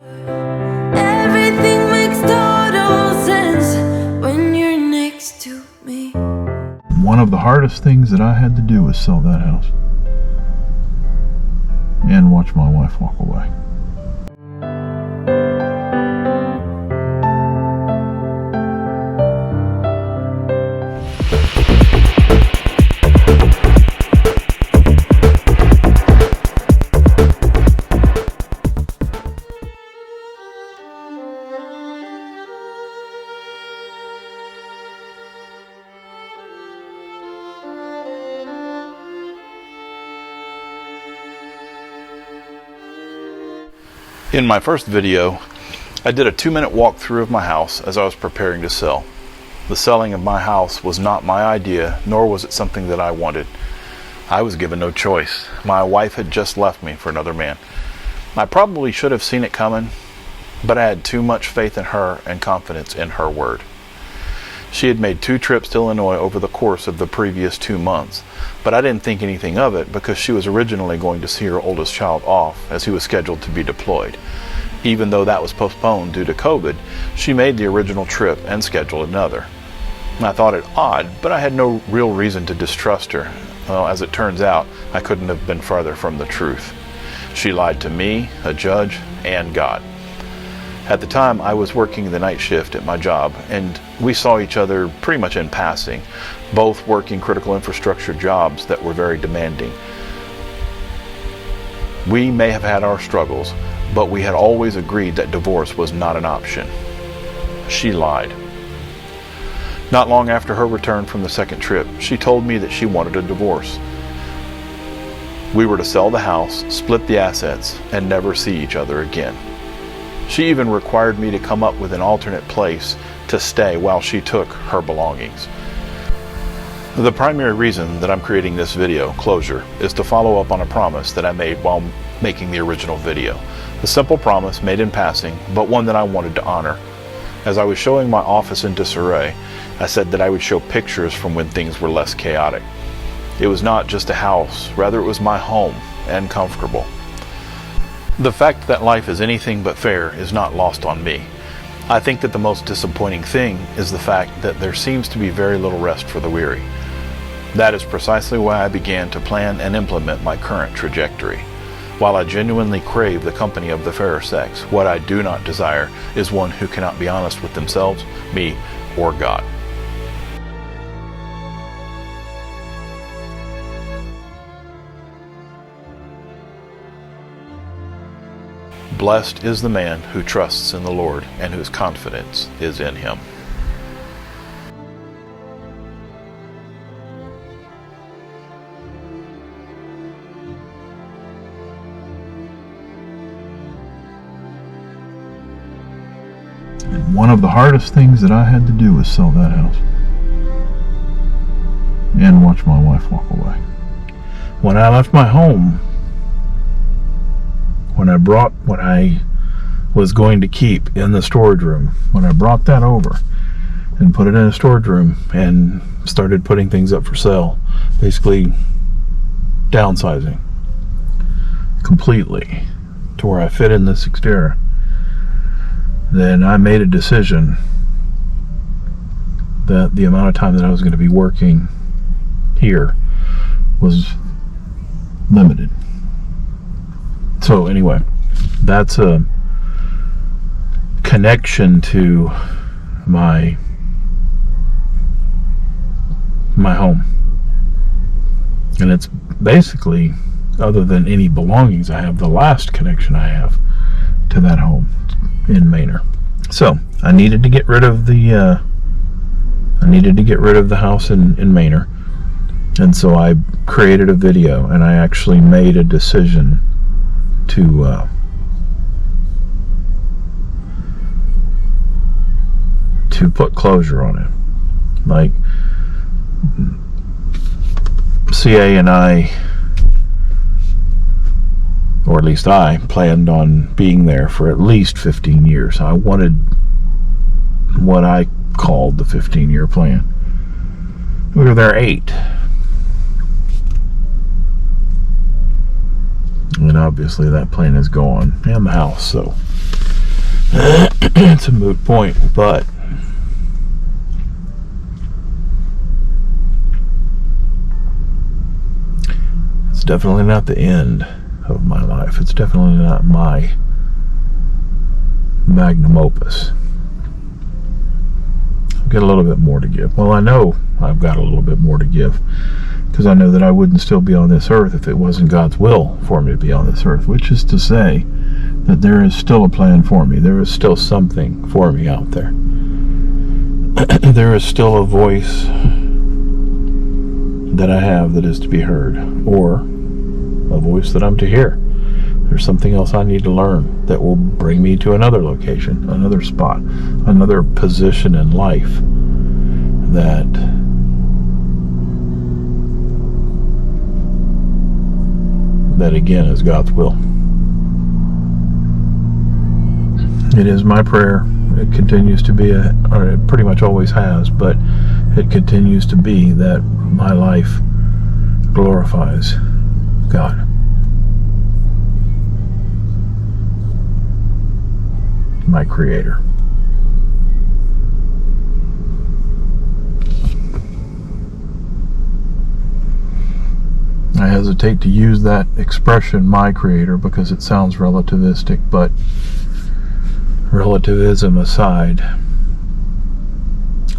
Everything makes total sense when you're next to me. One of the hardest things that I had to do was sell that house and watch my wife walk away. In my first video, I did a 2-minute walkthrough of my house as I was preparing to sell. The selling of my house was not my idea, nor was it something that I wanted. I was given no choice. My wife had just left me for another man. I probably should have seen it coming, but I had too much faith in her and confidence in her word. She had made 2 trips to Illinois over the course of the previous 2 months, but I didn't think anything of it because she was originally going to see her oldest child off as he was scheduled to be deployed. Even though that was postponed due to COVID, she made the original trip and scheduled another. I thought it odd, but I had no real reason to distrust her. Well, as it turns out, I couldn't have been farther from the truth. She lied to me, a judge, and God. At the time, I was working the night shift at my job, and we saw each other pretty much in passing, both working critical infrastructure jobs that were very demanding. We may have had our struggles, but we had always agreed that divorce was not an option. She lied. Not long after her return from the second trip, she told me that she wanted a divorce. We were to sell the house, split the assets, and never see each other again. She even required me to come up with an alternate place to stay while she took her belongings. The primary reason that I'm creating this video, Closure, is to follow up on a promise that I made while making the original video. A simple promise made in passing, but one that I wanted to honor. As I was showing my office in disarray, I said that I would show pictures from when things were less chaotic. It was not just a house, rather it was my home and comfortable. The fact that life is anything but fair is not lost on me. I think that the most disappointing thing is the fact that there seems to be very little rest for the weary. That is precisely why I began to plan and implement my current trajectory. While I genuinely crave the company of the fairer sex, what I do not desire is one who cannot be honest with themselves, me, or God. Blessed is the man who trusts in the Lord and whose confidence is in him. And one of the hardest things that I had to do was sell that house and watch my wife walk away. When I left my home, when I brought what I was going to keep in the storage room, when I brought that over and put it in a storage room and started putting things up for sale, basically downsizing completely to where I fit in this xTerra, then I made a decision that the amount of time that I was going to be working here was limited. So anyway, that's a connection to my home. And it's basically, other than any belongings I have, the last connection I have to that home in Manor. So I needed to get rid of the house in Manor. And so I created a video, and I actually made a decision to put closure on it. Like, CA and I, or at least I, planned on being there for at least 15 years. I wanted what I called the 15-year plan. We were there 8. And obviously that plan is gone, and the house, so it's a moot point, but it's definitely not the end of my life. It's definitely not my magnum opus. I've got a little bit more to give. Well, I know I've got a little bit more to give, because I know that I wouldn't still be on this earth if it wasn't God's will for me to be on this earth, which is to say that there is still a plan for me. There is still something for me out there. There is still a voice that I have that is to be heard, or a voice that I'm to hear. There's something else I need to learn that will bring me to another location, another spot, another position in life that again is God's will. It is my prayer. It continues to be, or it pretty much always has, but it continues to be, that my life glorifies God. My Creator. I hesitate to use that expression, my Creator, because it sounds relativistic, but relativism aside,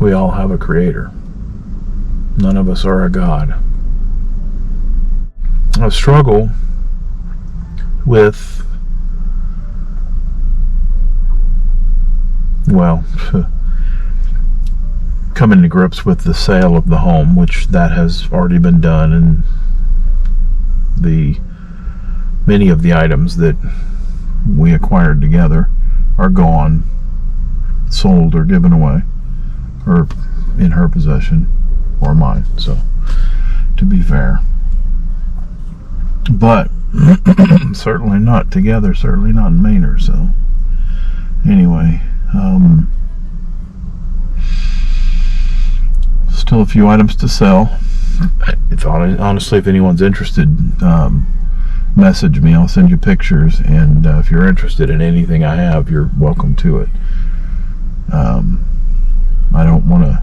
we all have a Creator. None of us are a God. I struggle with, well, coming to grips with the sale of the home, which that has already been done, and many of the items that we acquired together are gone, sold, or given away, or in her possession or mine, so to be fair. But certainly not together, certainly not in Manor. So anyway, still a few items to sell. Honestly, if anyone's interested, message me. I'll send you pictures, and if you're interested in anything I have, you're welcome to it. I don't want to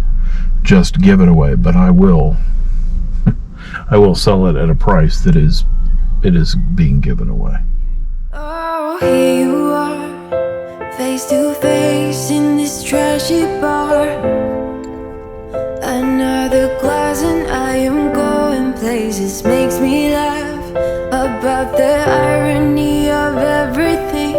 just give it away, but I will I will sell it at a price that it is being given away. Oh, here you are, face to face in this trashy bar. Another glass and I am going places. Makes me laugh about the irony of everything.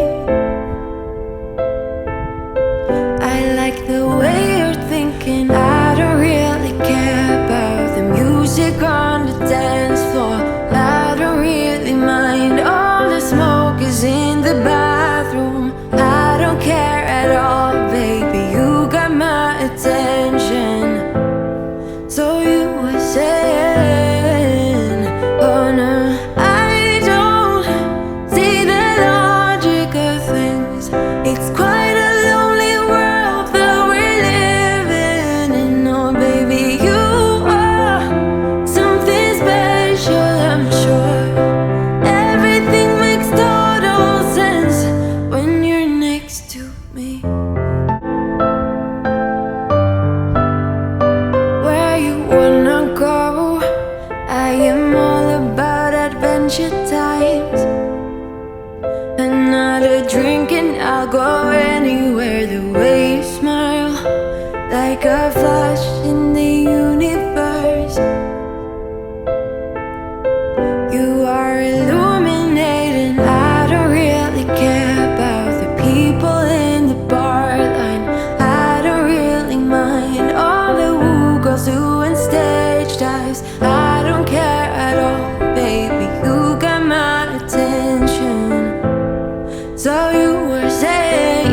I like the way you're thinking. I don't really care about the music on the dance floor. I don't really mind all the smoke is in the bathroom. I don't care at all, baby, you got my attention. So you were saying, oh no, I don't see the logic of things. It's quite a lonely world that we're living in. Oh baby, you are something special, I'm sure. Everything makes total sense when you're next to me. Where you wanna go? I am all about adventure times. Another drink and I'll go anywhere. The way you smile, like a flash in the universe. You are illuminating. I don't really care about the people in the bar line. I don't really mind all the woo girls doing stage dives. I don't care at all, baby, you got my attention. So you were saying,